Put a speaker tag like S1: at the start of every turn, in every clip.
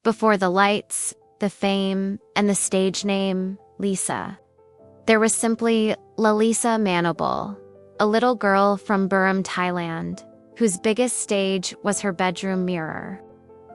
S1: Before the lights, the fame, and the stage name, Lisa, there was simply Lalisa Manobul, a little girl from Burma, Thailand, whose biggest stage was her bedroom mirror.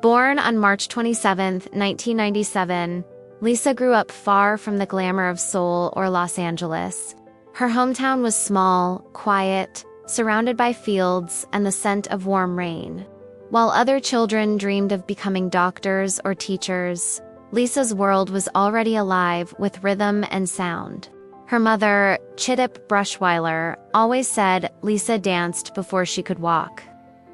S1: Born on March 27, 1997, Lisa grew up far from the glamour of Seoul or Los Angeles. Her hometown was small, quiet, surrounded by fields and the scent of warm rain. While other children dreamed of becoming doctors or teachers, Lisa's world was already alive with rhythm and sound. Her mother, Chidip Brushweiler, always said Lisa danced before she could walk.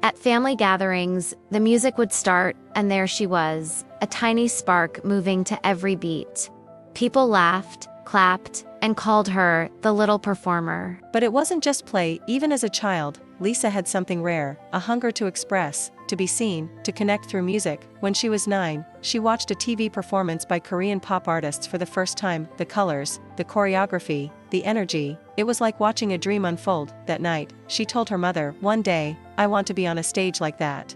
S1: At family gatherings, the music would start, and there she was, a tiny spark moving to every beat. People laughed, clapped, and called her the little performer.
S2: But it wasn't just play. Even as a child, Lisa had something rare, a hunger to express, to be seen, to connect through music. When she was 9, she watched a TV performance by Korean pop artists for the first time. The colors, the choreography, the energy, it was like watching a dream unfold. That night, she told her mother, "One day, I want to be on a stage like that."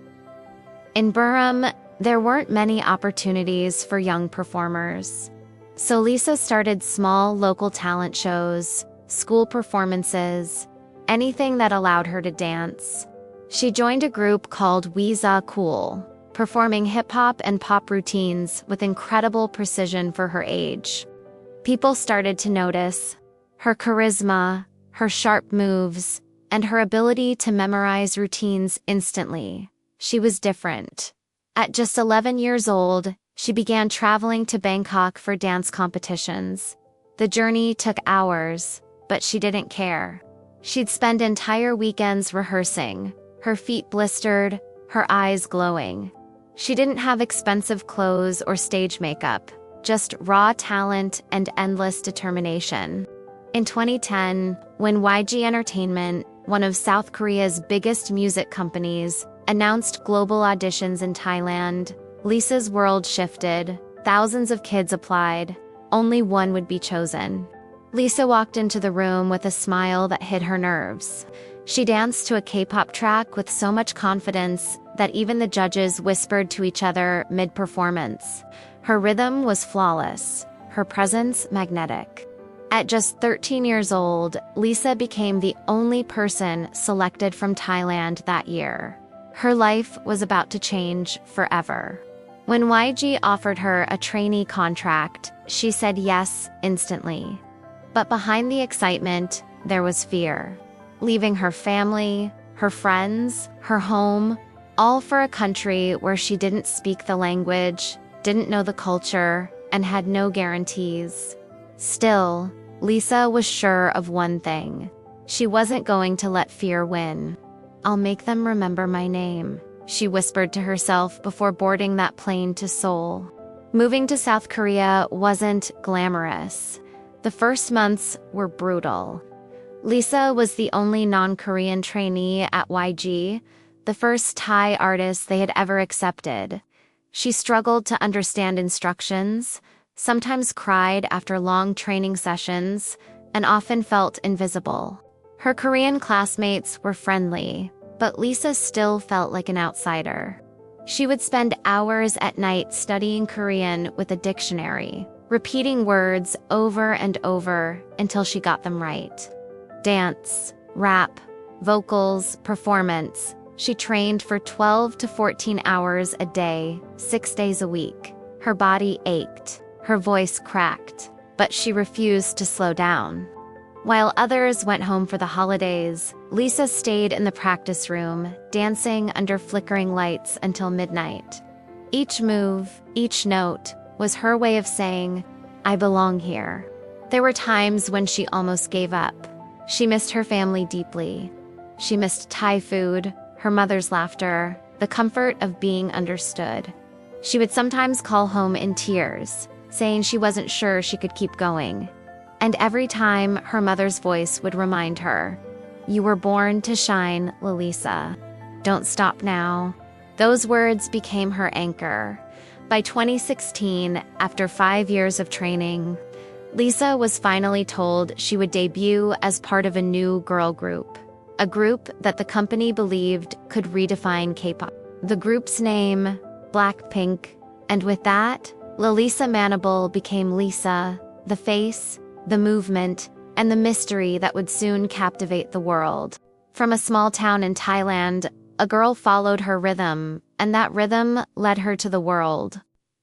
S1: In Burma, there weren't many opportunities for young performers. So Lisa started small local talent shows, school performances, anything that allowed her to dance. She joined a group called Weeza Cool, performing hip-hop and pop routines with incredible precision for her age. People started to notice her charisma, her sharp moves, and her ability to memorize routines instantly. She was different. At just 11 years old, she began traveling to Bangkok for dance competitions. The journey took hours, but she didn't care. She'd spend entire weekends rehearsing, her feet blistered, her eyes glowing. She didn't have expensive clothes or stage makeup, just raw talent and endless determination. In 2010, when YG Entertainment, one of South Korea's biggest music companies, announced global auditions in Thailand, Lisa's world shifted. Thousands of kids applied. Only one would be chosen. Lisa walked into the room with a smile that hid her nerves. She danced to a K-pop track with so much confidence that even the judges whispered to each other mid-performance. Her rhythm was flawless, her presence magnetic. At just 13 years old, Lisa became the only person selected from Thailand that year. Her life was about to change forever. When YG offered her a trainee contract, she said yes instantly. But behind the excitement, there was fear. Leaving her family, her friends, her home, all for a country where she didn't speak the language, didn't know the culture, and had no guarantees. Still, Lisa was sure of one thing. She wasn't going to let fear win. "I'll make them remember my name," she whispered to herself before boarding that plane to Seoul. Moving to South Korea wasn't glamorous. The first months were brutal. Lisa was the only non-Korean trainee at YG, the first Thai artist they had ever accepted. She struggled to understand instructions, sometimes cried after long training sessions, and often felt invisible. Her Korean classmates were friendly, but Lisa still felt like an outsider. She would spend hours at night studying Korean with a dictionary, repeating words over and over until she got them right. Dance, rap, vocals, performance. She trained for 12 to 14 hours a day, 6 days a week. Her body ached, her voice cracked, but she refused to slow down. While others went home for the holidays, Lisa stayed in the practice room, dancing under flickering lights until midnight. Each move, each note, was her way of saying, "I belong here." There were times when she almost gave up. She missed her family deeply. She missed Thai food, her mother's laughter, the comfort of being understood. She would sometimes call home in tears, saying she wasn't sure she could keep going. And every time, her mother's voice would remind her, "You were born to shine, Lalisa. Don't stop now." Those words became her anchor. By 2016, after 5 years of training, Lisa was finally told she would debut as part of a new girl group, a group that the company believed could redefine K-pop. The group's name, BlackPink, And with that, Lalisa Manable became Lisa, the face, the movement, and the mystery that would soon captivate the world. From a small town in Thailand, a girl followed her rhythm, and that rhythm led her to the world.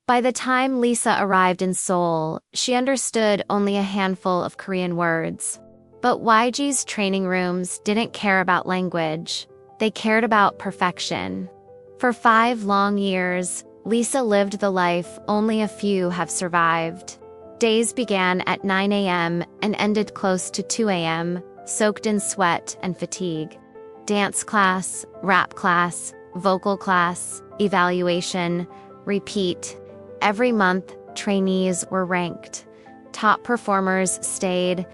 S1: By the time Lisa arrived in Seoul, she understood only a handful of Korean words. But YG's training rooms didn't care about language. They cared about perfection. For 5 long years, Lisa lived the life only a few have survived. Days began at 9 a.m. and ended close to 2 a.m., soaked in sweat and fatigue. Dance class, rap class, vocal class, evaluation, repeat. Every month, trainees were ranked. Top performers stayed.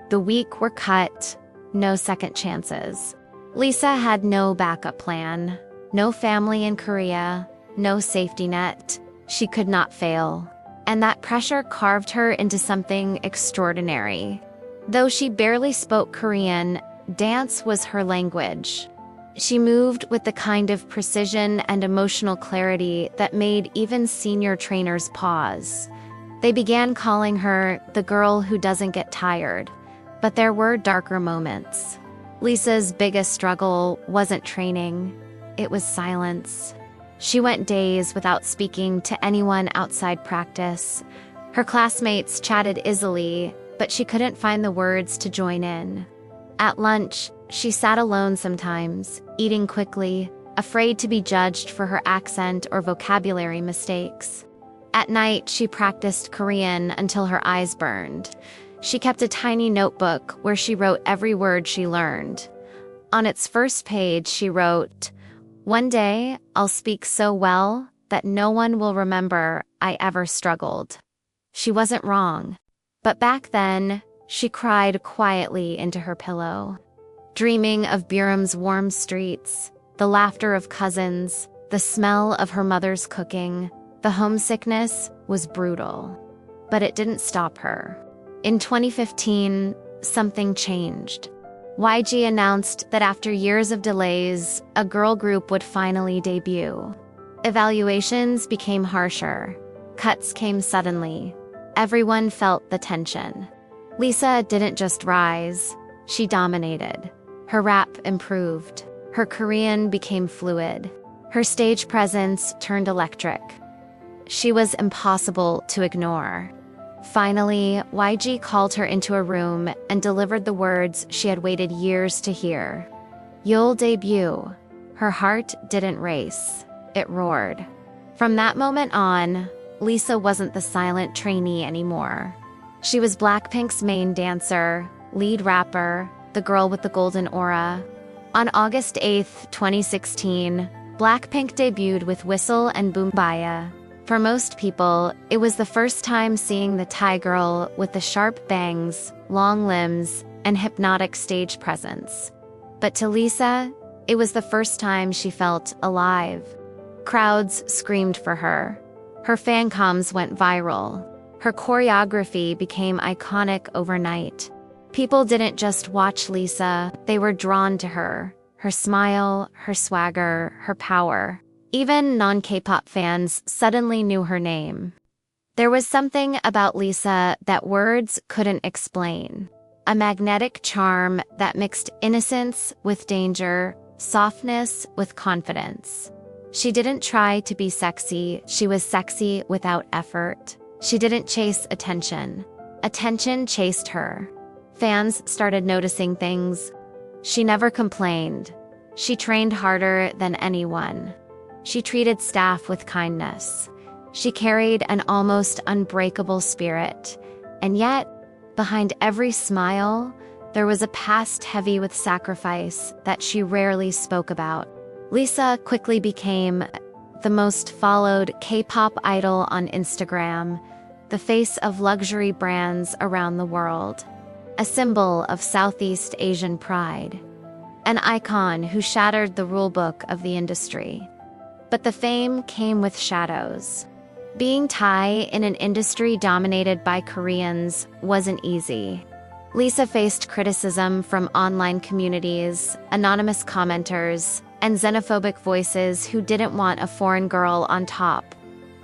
S1: The weak were cut. No second chances. Lisa had no backup plan. No family in Korea. No safety net. She could not fail. And that pressure carved her into something extraordinary. Though she barely spoke Korean, dance was her language. She moved with the kind of precision and emotional clarity that made even senior trainers pause. They began calling her the girl who doesn't get tired. But there were darker moments. Lisa's biggest struggle wasn't training. It was silence. She went days without speaking to anyone outside practice. Her classmates chatted easily, but she couldn't find the words to join in. At lunch, she sat alone sometimes, eating quickly, afraid to be judged for her accent or vocabulary mistakes. At night, she practiced Korean until her eyes burned. She kept a tiny notebook where she wrote every word she learned. On its first page, she wrote, "One day, I'll speak so well that no one will remember I ever struggled." She wasn't wrong. But back then, she cried quietly into her pillow. Dreaming of Byram's warm streets, the laughter of cousins, the smell of her mother's cooking, the homesickness was brutal. But it didn't stop her. In 2015, something changed. YG announced that after years of delays, a girl group would finally debut. Evaluations became harsher. Cuts came suddenly. Everyone felt the tension. Lisa didn't just rise, she dominated. Her rap improved. Her Korean became fluid. Her stage presence turned electric. She was impossible to ignore. Finally, YG called her into a room and delivered the words she had waited years to hear. "You'll debut." Her heart didn't race. It roared. From that moment on, Lisa wasn't the silent trainee anymore. She was BlackPink's main dancer, lead rapper, the girl with the golden aura. On August 8, 2016, BlackPink debuted with Whistle and Boombaya. For most people, it was the first time seeing the Thai girl with the sharp bangs, long limbs, and hypnotic stage presence. But to Lisa, it was the first time she felt alive. Crowds screamed for her. Her fan coms went viral. Her choreography became iconic overnight. People didn't just watch Lisa, they were drawn to her. Her smile, her swagger, her power. Even non-K-pop fans suddenly knew her name. There was something about Lisa that words couldn't explain. A magnetic charm that mixed innocence with danger, softness with confidence. She didn't try to be sexy, she was sexy without effort. She didn't chase attention. Attention chased her. Fans started noticing things. She never complained. She trained harder than anyone. She treated staff with kindness. She carried an almost unbreakable spirit. And yet, behind every smile, there was a past heavy with sacrifice that she rarely spoke about. Lisa quickly became the most followed K-pop idol on Instagram, the face of luxury brands around the world, a symbol of Southeast Asian pride, an icon who shattered the rulebook of the industry. But the fame came with shadows. Being Thai in an industry dominated by Koreans wasn't easy. Lisa faced criticism from online communities, anonymous commenters, and xenophobic voices who didn't want a foreign girl on top.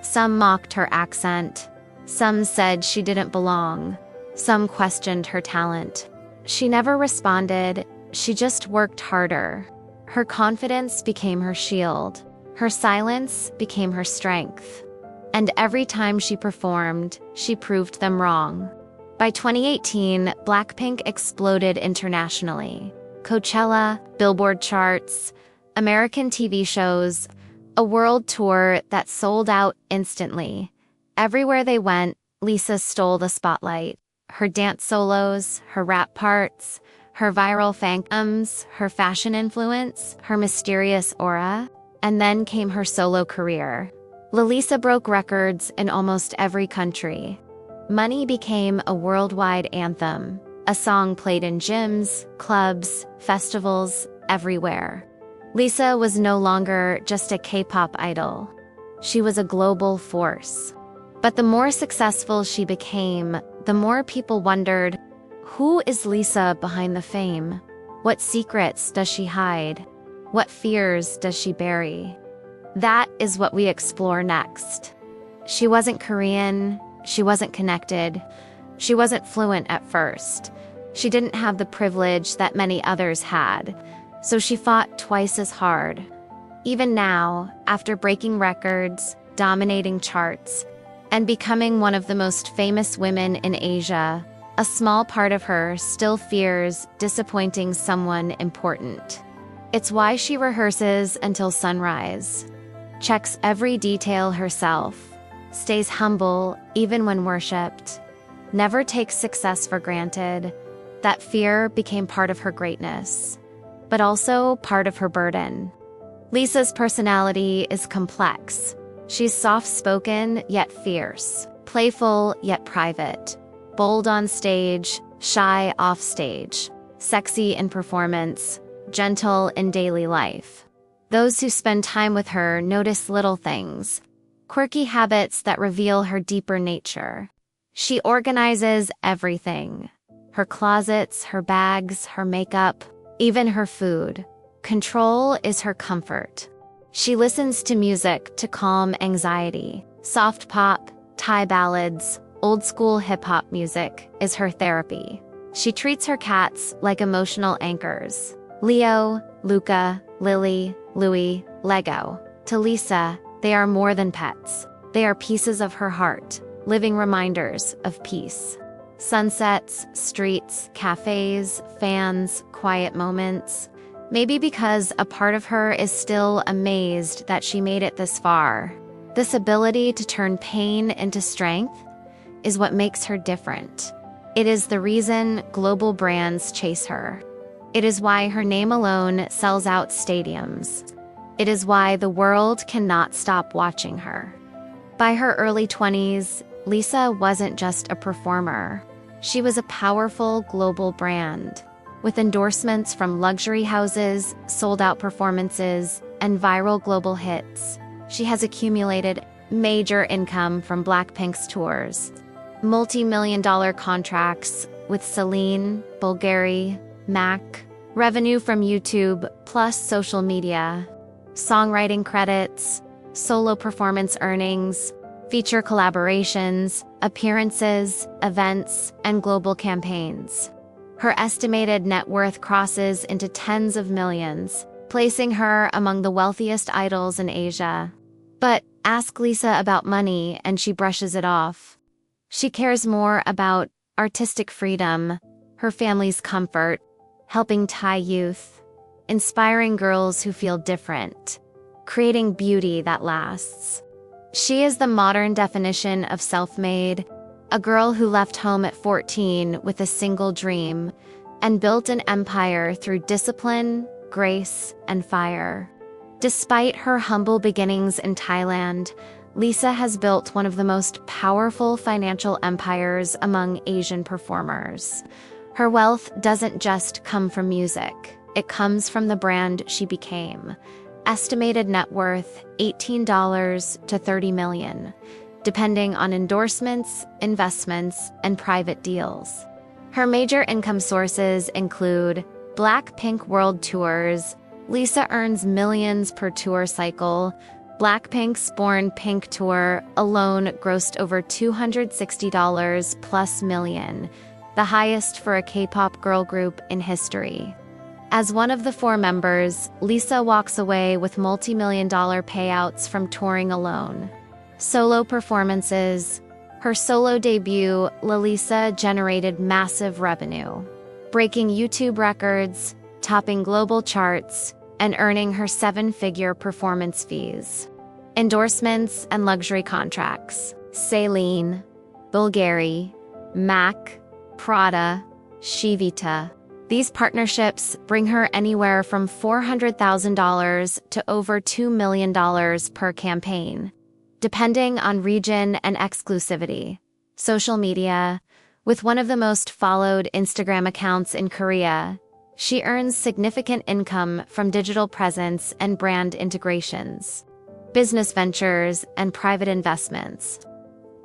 S1: Some mocked her accent. Some said she didn't belong. Some questioned her talent. She never responded, she just worked harder. Her confidence became her shield. Her silence became her strength. And every time she performed, she proved them wrong. By 2018, BlackPink exploded internationally. Coachella, Billboard charts, American TV shows, a world tour that sold out instantly. Everywhere they went, Lisa stole the spotlight. Her dance solos, her rap parts, her viral fandoms, her fashion influence, her mysterious aura, and then came her solo career. Lisa broke records in almost every country. Money became a worldwide anthem, a song played in gyms, clubs, festivals, everywhere. Lisa was no longer just a K-pop idol. She was a global force. But the more successful she became, the more people wondered, who is Lisa behind the fame? What secrets does she hide? What fears does she bury? That is what we explore next. She wasn't Korean, she wasn't connected, she wasn't fluent at first. She didn't have the privilege that many others had, so she fought twice as hard. Even now, after breaking records, dominating charts, and becoming one of the most famous women in Asia, a small part of her still fears disappointing someone important. It's why she rehearses until sunrise, checks every detail herself, stays humble even when worshipped, never takes success for granted. That fear became part of her greatness, but also part of her burden. Lisa's personality is complex. She's soft-spoken yet fierce, playful yet private, bold on stage, shy off stage, sexy in performance, gentle in daily life. Those who spend time with her notice little things, quirky habits that reveal her deeper nature. She organizes everything. Her closets, her bags, her makeup, even her food. Control is her comfort. She listens to music to calm anxiety. Soft pop, Thai ballads, old school hip-hop music is her therapy. She treats her cats like emotional anchors. Leo, Luca, Lily, Louie, Lego. To Lisa, they are more than pets. They are pieces of her heart, living reminders of peace. Sunsets, streets, cafes, fans, quiet moments. Maybe because a part of her is still amazed that she made it this far. This ability to turn pain into strength is what makes her different. It is the reason global brands chase her. It is why her name alone sells out stadiums. It is why the world cannot stop watching her. By her early 20s, Lisa wasn't just a performer. She was a powerful global brand. With endorsements from luxury houses, sold-out performances, and viral global hits, she has accumulated major income from BlackPink's tours, multi-million-dollar contracts with Celine, Bulgari, MAC, revenue from YouTube plus social media, songwriting credits, solo performance earnings, feature collaborations, appearances, events, and global campaigns. Her estimated net worth crosses into tens of millions, placing her among the wealthiest idols in Asia. But ask Lisa about money and she brushes it off. She cares more about artistic freedom, her family's comfort, helping Thai youth, inspiring girls who feel different, creating beauty that lasts. She is the modern definition of self-made, a girl who left home at 14 with a single dream and built an empire through discipline, grace, and fire. Despite her humble beginnings in Thailand, Lisa has built one of the most powerful financial empires among Asian performers. Her wealth doesn't just come from music, it comes from the brand she became. Estimated net worth $18 to $30 million, depending on endorsements, investments, and private deals. Her major income sources include BlackPink World Tours. Lisa earns millions per tour cycle, BlackPink's Born Pink tour alone grossed over $260 plus million, the highest for a K-pop girl group in history. As one of the four members, Lisa walks away with multi-million-dollar payouts from touring alone. Solo performances. Her solo debut, Lalisa, generated massive revenue, breaking YouTube records, topping global charts, and earning her seven-figure performance fees. Endorsements and luxury contracts. Celine, Bulgari, MAC, Prada, Shivita. These partnerships bring her anywhere from $400,000 to over $2 million per campaign, depending on region and exclusivity. Social media. With one of the most followed Instagram accounts in Korea, she earns significant income from digital presence and brand integrations, business ventures, and private investments.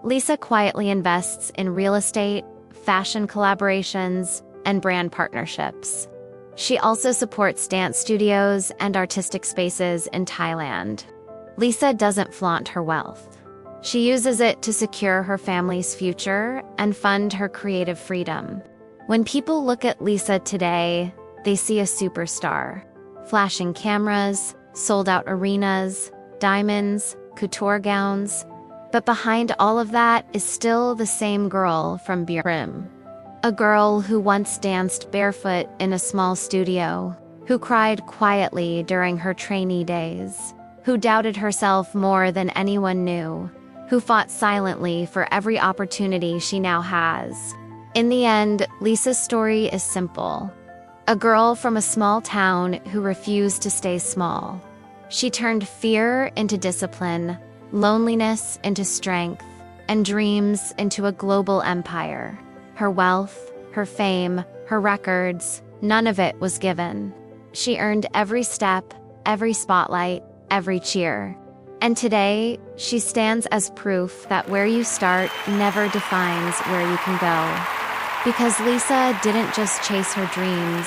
S1: Lisa quietly invests in real estate, fashion collaborations, and brand partnerships. She also supports dance studios and artistic spaces in Thailand. Lisa doesn't flaunt her wealth. She uses it to secure her family's future and fund her creative freedom. When people look at Lisa today, they see a superstar. Flashing cameras, sold-out arenas, diamonds, couture gowns. But behind all of that is still the same girl from Birim. A girl who once danced barefoot in a small studio, who cried quietly during her trainee days, who doubted herself more than anyone knew, who fought silently for every opportunity she now has. In the end, Lisa's story is simple. A girl from a small town who refused to stay small. She turned fear into discipline, loneliness into strength, and dreams into a global empire. Her wealth, her fame, her records, none of it was given. She earned every step, every spotlight, every cheer. And today, she stands as proof that where you start never defines where you can go. Because Lisa didn't just chase her dreams,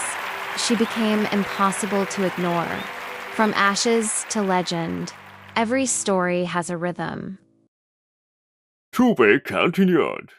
S1: she became impossible to ignore. From ashes to legend, every story has a rhythm.
S3: To be continued.